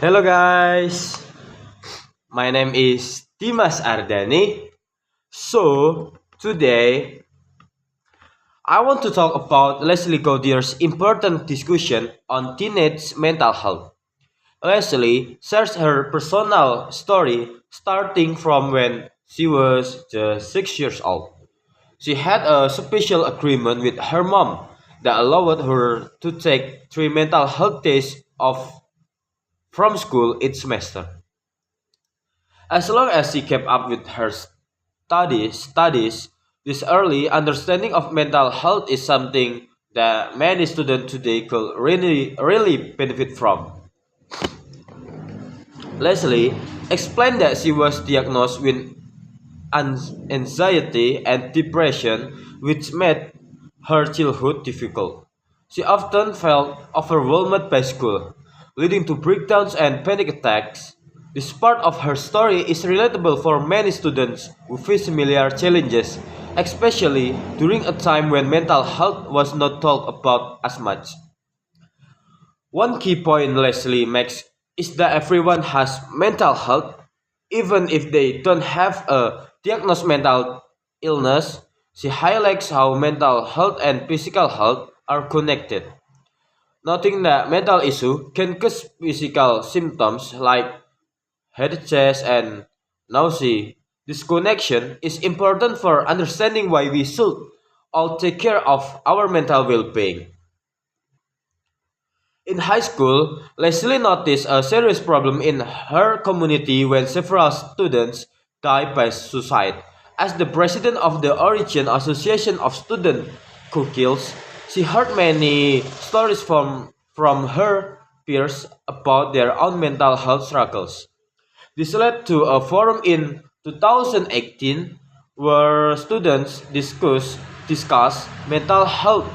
Hello guys, my name is Dimas Ardani. So today I want to talk about Leslie Gaudier's important discussion on teenage mental health. Leslie shares her personal story starting from when she was just 6 years old. She had a special agreement with her mom that allowed her to take three mental health days off from school each semester. As long as she kept up with her studies, this early understanding of mental health is something that many students today could really benefit from. Leslie explained that she was diagnosed with anxiety and depression, which made her childhood difficult. She often felt overwhelmed by school, leading to breakdowns and panic attacks. This part of her story is relatable for many students who face similar challenges, especially during a time when mental health was not talked about as much. One key point Leslie makes is that everyone has mental health, even if they don't have a diagnosed mental illness. She highlights how mental health and physical health are connected, noting that mental issue can cause physical symptoms like headaches and nausea. This connection is important for understanding why we should all take care of our mental well-being. In high school, Leslie noticed a serious problem in her community when several students died by suicide. As the president of the Origin Association of Student Cookies, she heard many stories from her peers about their own mental health struggles. This led to a forum in 2018 where students discuss mental health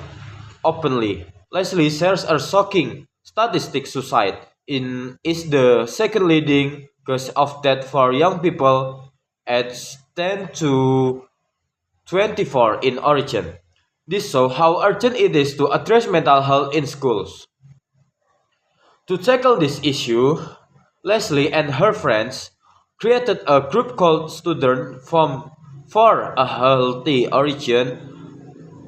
openly. Leslie shares a shocking statistic: suicide is the second leading cause of death for young people aged 10 to 24 in Origin. This shows how urgent it is to address mental health in schools. To tackle this issue, Leslie and her friends created a group called Student for a Healthy Origin.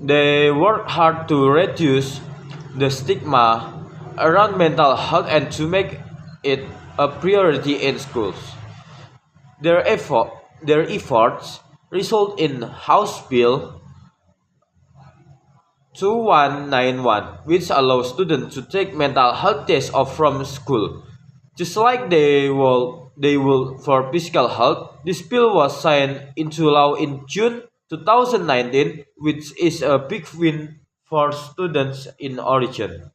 They work hard to reduce the stigma around mental health and to make it a priority in schools. Their effort, their efforts result in House Bill 2191, which allows students to take mental health tests off from school, just like they will for physical health. This bill was signed into law in June 2019, which is a big win for students in Origin.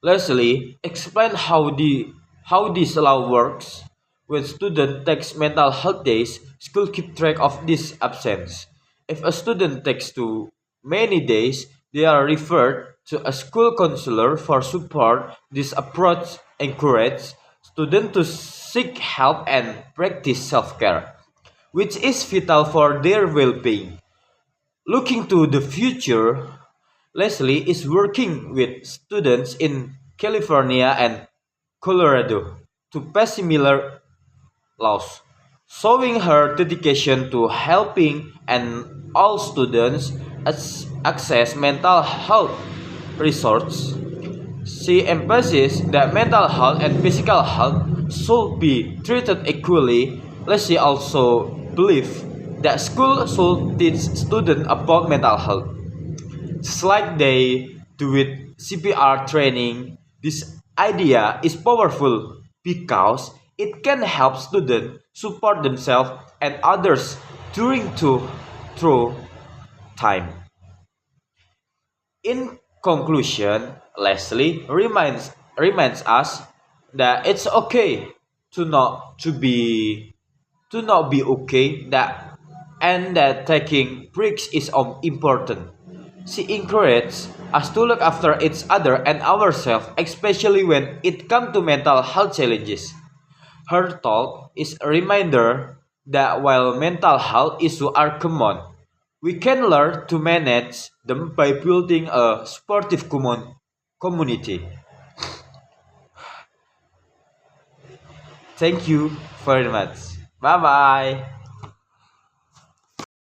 Leslie explained how this law works. When student takes mental health days, school keep track of this absence. If a student takes too many days, they are referred to a school counselor for support. This approach encourages students to seek help and practice self-care, which is vital for their well-being. Looking to the future, Leslie is working with students in California and Colorado to pass similar laws, showing her dedication to helping and all students access mental health resources. She emphasizes that mental health and physical health should be treated equally. Leslie also believes that school should teach students about mental health, just like they do with CPR training. This idea is powerful because it can help students support themselves and others during through time. In conclusion, Leslie reminds us that it's okay to not be okay, that and that taking breaks is important. She encourages us to look after each other and ourselves, especially when it comes to mental health challenges. Her talk is a reminder that while mental health issues are common, we can learn to manage them by building a supportive community. Thank you very much. Bye bye.